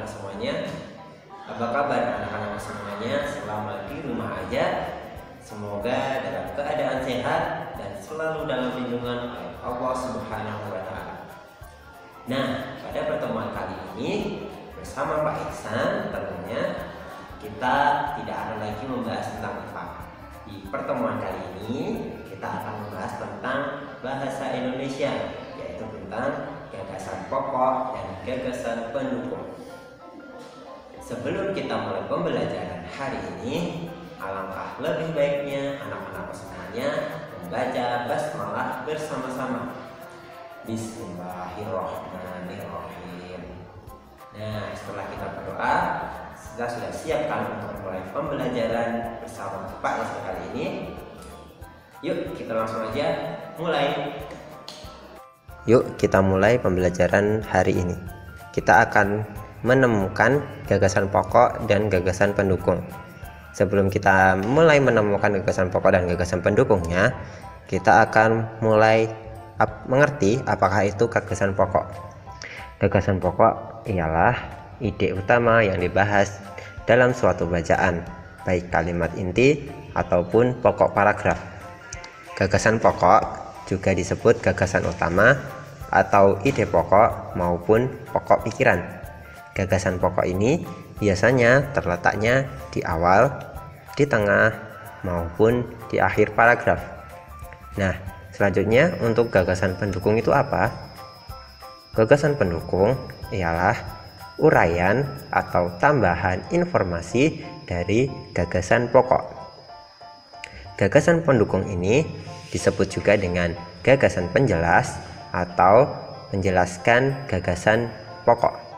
anak-anak semuanya. Apa kabar anak-anak semuanya selama di rumah aja? Semoga dalam keadaan sehat dan selalu dalam lindungan Allah Subhanahu wa Ta'ala. Nah, pada pertemuan kali ini bersama Pak Iksan tentunya kita tidak akan lagi membahas tentang IPA. Di pertemuan kali ini kita akan membahas tentang bahasa Indonesia, yaitu tentang gagasan pokok dan gagasan pendukung. Sebelum kita mulai pembelajaran hari ini, alangkah lebih baiknya anak-anak semuanya membaca basmalah bersama-sama. Bismillahirrahmanirrahim. Nah, setelah kita berdoa, kita sudah siapkan untuk mulai pembelajaran bersama Pak Iksan kali ini. Yuk, kita langsung aja mulai. Yuk kita mulai pembelajaran hari ini. Kita akan menemukan gagasan pokok dan gagasan pendukung. Sebelum kita mulai menemukan gagasan pokok dan gagasan pendukungnya, kita akan mulai mengerti apakah itu gagasan pokok. Gagasan pokok ialah ide utama yang dibahas dalam suatu bacaan, baik kalimat inti ataupun pokok paragraf. Gagasan pokok juga disebut gagasan utama atau ide pokok maupun pokok pikiran. Gagasan pokok ini biasanya terletaknya di awal, di tengah, maupun di akhir paragraf. Nah, selanjutnya untuk gagasan pendukung itu apa? Gagasan pendukung ialah uraian atau tambahan informasi dari gagasan pokok. Gagasan pendukung ini disebut juga dengan gagasan penjelas atau menjelaskan gagasan pokok.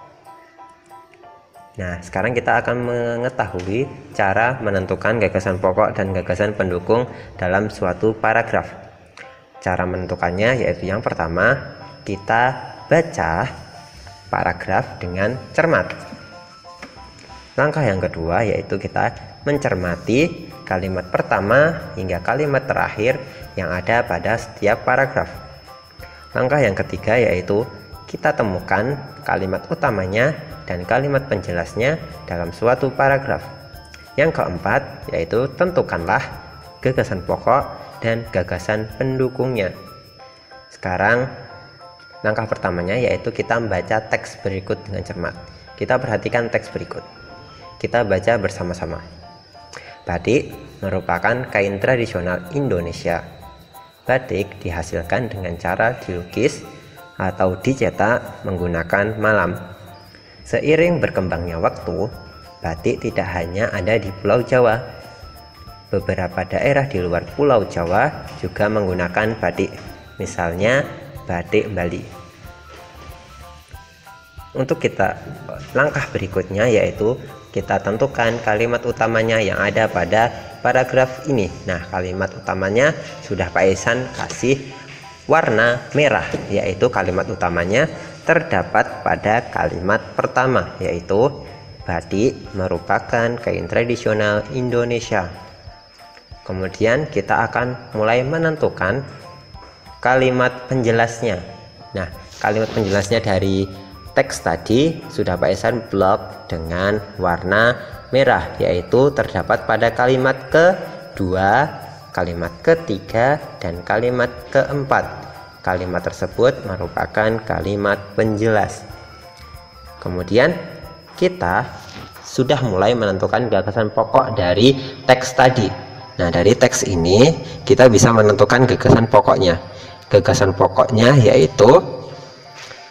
Nah, sekarang kita akan mengetahui cara menentukan gagasan pokok dan gagasan pendukung dalam suatu paragraf. Cara menentukannya yaitu yang pertama, kita baca paragraf dengan cermat. Langkah yang kedua yaitu kita mencermati kalimat pertama hingga kalimat terakhir yang ada pada setiap paragraf. Langkah yang ketiga yaitu kita temukan kalimat utamanya dan kalimat penjelasnya dalam suatu paragraf. Yang keempat yaitu tentukanlah gagasan pokok dan gagasan pendukungnya. Sekarang langkah pertamanya yaitu kita membaca teks berikut dengan cermat. Kita perhatikan teks berikut. Kita baca bersama-sama. Batik merupakan kain tradisional Indonesia. Batik dihasilkan dengan cara dilukis atau dicetak menggunakan malam. Seiring berkembangnya waktu, batik tidak hanya ada di Pulau Jawa. Beberapa daerah di luar Pulau Jawa juga menggunakan batik, misalnya batik Bali. Untuk langkah berikutnya yaitu kita tentukan kalimat utamanya yang ada pada paragraf ini. Nah, kalimat utamanya sudah Pak Iksan kasih warna merah, yaitu kalimat utamanya terdapat pada kalimat pertama, yaitu batik merupakan kain tradisional Indonesia. Kemudian kita akan mulai menentukan kalimat penjelasnya. Nah, kalimat penjelasnya dari teks tadi sudah Pak Iksan blok dengan warna merah, yaitu terdapat pada kalimat kedua, kalimat ketiga, dan kalimat keempat. Kalimat tersebut merupakan kalimat penjelas. Kemudian kita sudah mulai menentukan gagasan pokok dari teks tadi. Nah, dari teks ini kita bisa menentukan gagasan pokoknya. Gagasan pokoknya yaitu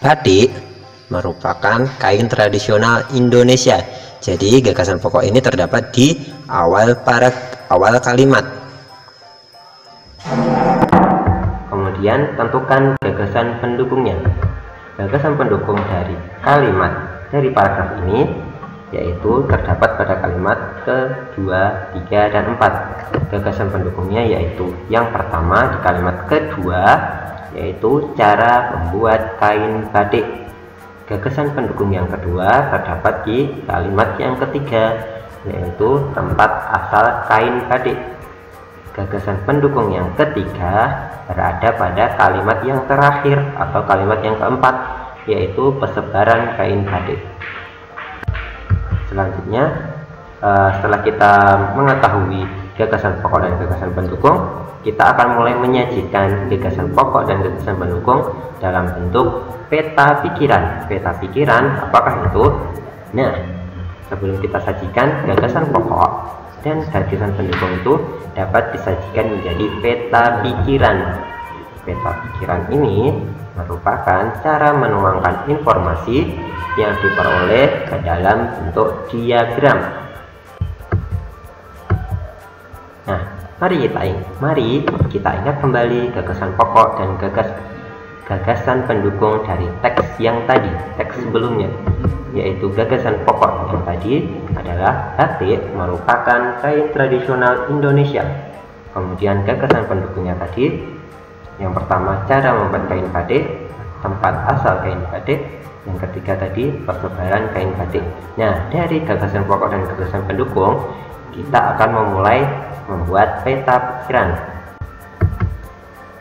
batik merupakan kain tradisional Indonesia. Jadi gagasan pokok ini terdapat di awal kalimat. Kemudian tentukan gagasan pendukungnya. Gagasan pendukung dari paragraf ini yaitu terdapat pada kalimat kedua, tiga, dan empat. Gagasan pendukungnya yaitu yang pertama di kalimat kedua yaitu cara membuat kain batik. Gagasan pendukung yang kedua terdapat di kalimat yang ketiga yaitu tempat asal kain batik. Gagasan pendukung yang ketiga berada pada kalimat yang terakhir atau kalimat yang keempat yaitu persebaran kain batik. Selanjutnya, setelah kita mengetahui gagasan pokok dan gagasan pendukung, kita akan mulai menyajikan gagasan pokok dan gagasan pendukung dalam bentuk peta pikiran. Peta pikiran, apakah itu? Nah, sebelum kita sajikan gagasan pokok dan gagasan pendukung itu dapat disajikan menjadi peta pikiran. Peta pikiran ini merupakan cara menuangkan informasi yang diperoleh ke dalam bentuk diagram. Nah, mari kita ingat kembali gagasan pokok dan gagasan pendukung dari teks yang tadi, teks sebelumnya, yaitu gagasan pokok yang tadi adalah batik merupakan kain tradisional Indonesia. Kemudian gagasan pendukungnya tadi, yang pertama cara membuat kain batik, tempat asal kain batik, yang ketiga tadi persebaran kain batik. Nah, dari gagasan pokok dan gagasan pendukung, kita akan memulai membuat peta pikiran.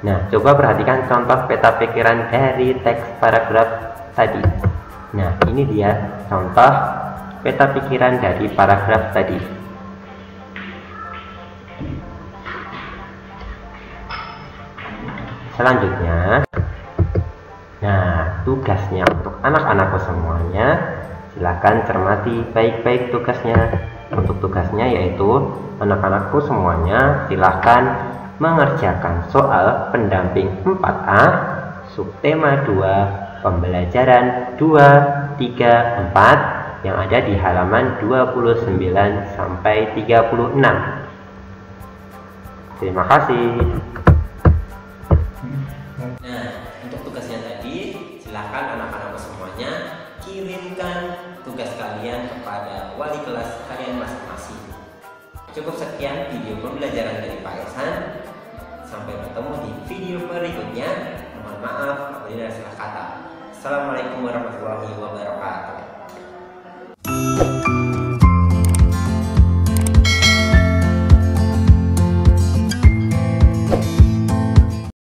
Nah, coba perhatikan contoh peta pikiran dari teks paragraf tadi. Nah, ini dia contoh peta pikiran dari paragraf tadi. Selanjutnya, nah, tugasnya untuk anak-anakku semuanya, silakan cermati baik-baik tugasnya. Untuk tugasnya yaitu anak-anakku semuanya silakan mengerjakan soal pendamping 4A, subtema 2, pembelajaran 2, 3, 4 yang ada di halaman 29 sampai 36. Terima kasih. Nah, untuk tugasnya tadi, silakan anak-anakku semuanya kirimkan tugas kalian kepada wali kelas kalian masing-masing. Cukup sekian video pembelajaran dari Pak Ihsan. Sampai bertemu di video berikutnya. Mohon maaf apabila ada salah kata. Assalamualaikum warahmatullahi wabarakatuh.